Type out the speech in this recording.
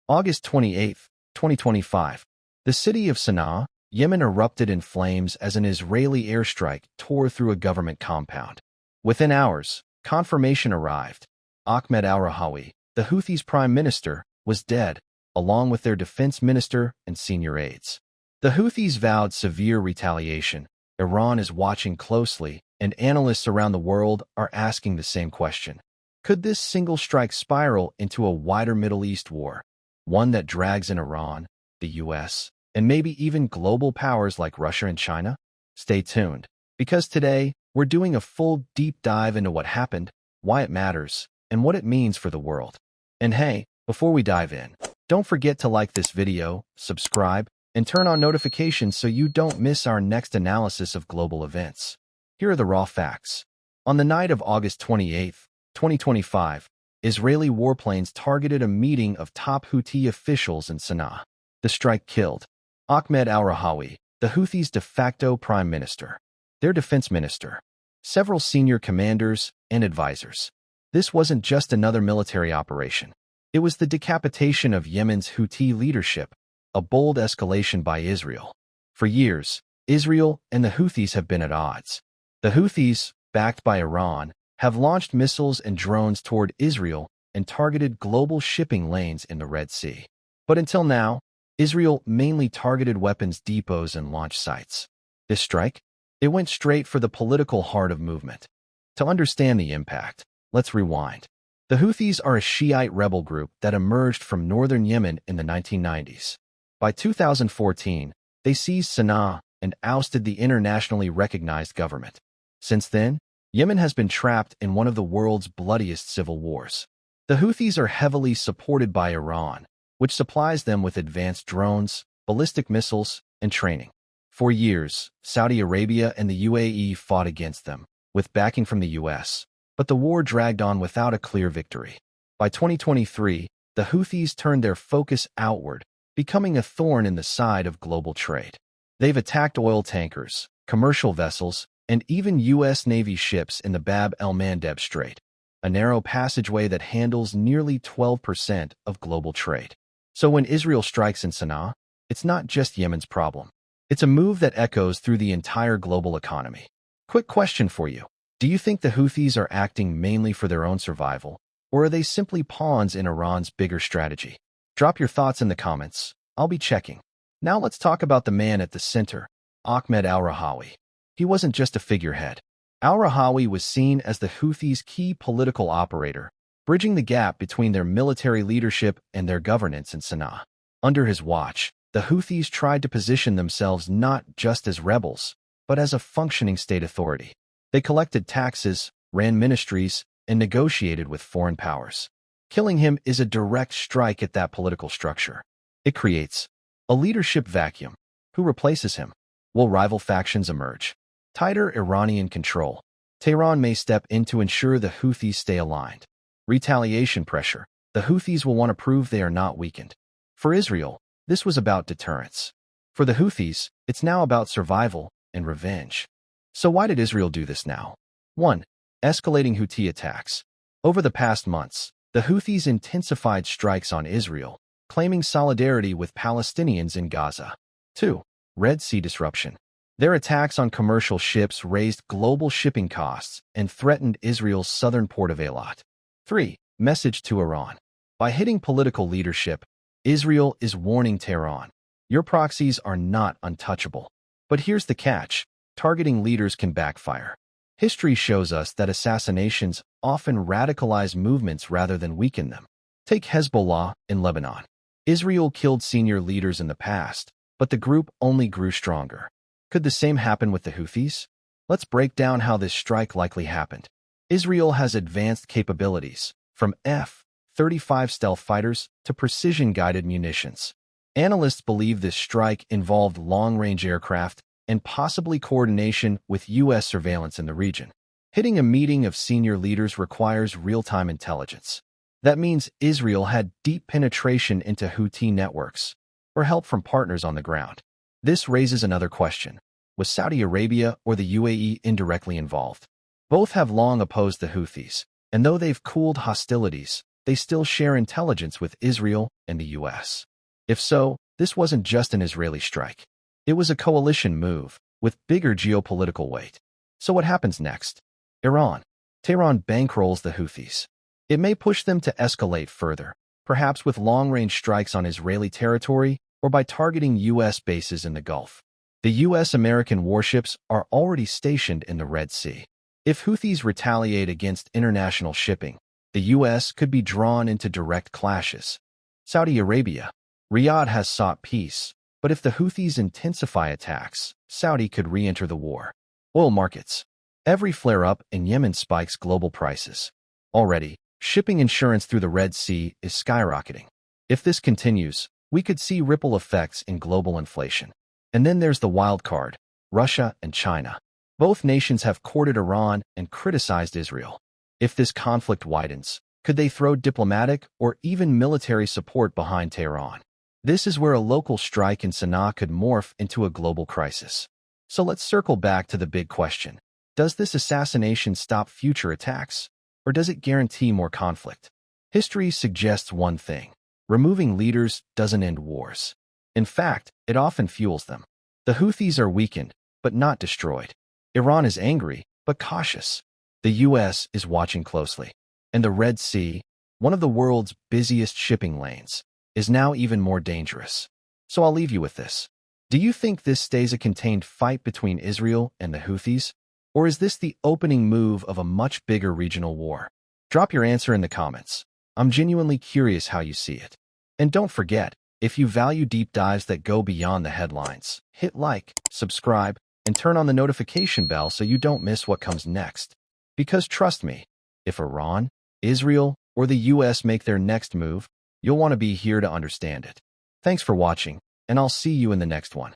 August 28, 2025. The city of Sanaa, Yemen erupted in flames as an Israeli airstrike tore through a government compound. Within hours, confirmation arrived. Ahmed al-Rahawi, the Houthis' prime minister, was dead, along with their defense minister and senior aides. The Houthis vowed severe retaliation. Iran is watching closely, and analysts around the world are asking the same question. Could this single strike spiral into a wider Middle East war, one that drags in Iran, the US, and maybe even global powers like Russia and China? Stay tuned, because today we're doing a full deep dive into what happened, why it matters, and what it means for the world. And hey, before we dive in, don't forget to like this video, subscribe, and turn on notifications so you don't miss our next analysis of global events. Here are the raw facts. On the night of August 28, 2025, Israeli warplanes targeted a meeting of top Houthi officials in Sanaa. The strike killed Ahmed al-Rahawi, the Houthis' de facto prime minister, their defense minister, several senior commanders, and advisors. This wasn't just another military operation. It was the decapitation of Yemen's Houthi leadership, a bold escalation by Israel. For years, Israel and the Houthis have been at odds. The Houthis, backed by Iran, have launched missiles and drones toward Israel and targeted global shipping lanes in the Red Sea. But until now, Israel mainly targeted weapons depots and launch sites. This strike? It went straight for the political heart of movement. To understand the impact, let's rewind. The Houthis are a Shiite rebel group that emerged from northern Yemen in the 1990s. By 2014, they seized Sanaa and ousted the internationally recognized government. Since then, Yemen has been trapped in one of the world's bloodiest civil wars. The Houthis are heavily supported by Iran, which supplies them with advanced drones, ballistic missiles, and training. For years, Saudi Arabia and the UAE fought against them, with backing from the US, but the war dragged on without a clear victory. By 2023, the Houthis turned their focus outward, becoming a thorn in the side of global trade. They've attacked oil tankers, commercial vessels, and even U.S. Navy ships in the Bab el-Mandeb Strait, a narrow passageway that handles nearly 12% of global trade. So when Israel strikes in Sanaa, it's not just Yemen's problem. It's a move that echoes through the entire global economy. Quick question for you. Do you think the Houthis are acting mainly for their own survival, or are they simply pawns in Iran's bigger strategy? Drop your thoughts in the comments. I'll be checking. Now let's talk about the man at the center, Ahmed al-Rahawi. He wasn't just a figurehead. Al-Rahawi was seen as the Houthis' key political operator, bridging the gap between their military leadership and their governance in Sanaa. Under his watch, the Houthis tried to position themselves not just as rebels, but as a functioning state authority. They collected taxes, ran ministries, and negotiated with foreign powers. Killing him is a direct strike at that political structure. It creates a leadership vacuum. Who replaces him? Will rival factions emerge? Tighter Iranian control. Tehran may step in to ensure the Houthis stay aligned. Retaliation pressure. The Houthis will want to prove they are not weakened. For Israel, this was about deterrence. For the Houthis, it's now about survival and revenge. So why did Israel do this now? 1. Escalating Houthi attacks. Over the past months, the Houthis intensified strikes on Israel, claiming solidarity with Palestinians in Gaza. 2. Red Sea disruption. Their attacks on commercial ships raised global shipping costs and threatened Israel's southern port of Eilat. 3. Message to Iran. By hitting political leadership, Israel is warning Tehran, your proxies are not untouchable. But here's the catch. Targeting leaders can backfire. History shows us that assassinations often radicalize movements rather than weaken them. Take Hezbollah in Lebanon. Israel killed senior leaders in the past, but the group only grew stronger. Could the same happen with the Houthis? Let's break down how this strike likely happened. Israel has advanced capabilities, from F-35 stealth fighters to precision-guided munitions. Analysts believe this strike involved long-range aircraft and possibly coordination with U.S. surveillance in the region. Hitting a meeting of senior leaders requires real-time intelligence. That means Israel had deep penetration into Houthi networks, or help from partners on the ground. This raises another question. Was Saudi Arabia or the UAE indirectly involved? Both have long opposed the Houthis, and though they've cooled hostilities, they still share intelligence with Israel and the US. If so, this wasn't just an Israeli strike. It was a coalition move with bigger geopolitical weight. So what happens next? Iran. Tehran bankrolls the Houthis. It may push them to escalate further, perhaps with long-range strikes on Israeli territory or by targeting U.S. bases in the Gulf. The U.S.-American warships are already stationed in the Red Sea. If Houthis retaliate against international shipping, the U.S. could be drawn into direct clashes. Saudi Arabia. Riyadh has sought peace, but if the Houthis intensify attacks, Saudi could re-enter the war. Oil markets. Every flare-up in Yemen spikes global prices. Already, shipping insurance through the Red Sea is skyrocketing. If this continues, we could see ripple effects in global inflation. And then there's the wild card, Russia and China. Both nations have courted Iran and criticized Israel. If this conflict widens, could they throw diplomatic or even military support behind Tehran? This is where a local strike in Sanaa could morph into a global crisis. So let's circle back to the big question. Does this assassination stop future attacks, or does it guarantee more conflict? History suggests one thing. Removing leaders doesn't end wars. In fact, it often fuels them. The Houthis are weakened, but not destroyed. Iran is angry, but cautious. The U.S. is watching closely. And the Red Sea, one of the world's busiest shipping lanes, is now even more dangerous. So I'll leave you with this. Do you think this stays a contained fight between Israel and the Houthis? Or is this the opening move of a much bigger regional war? Drop your answer in the comments. I'm genuinely curious how you see it. And don't forget, if you value deep dives that go beyond the headlines, hit like, subscribe, and turn on the notification bell so you don't miss what comes next. Because trust me, if Iran, Israel, or the US make their next move, you'll want to be here to understand it. Thanks for watching, and I'll see you in the next one.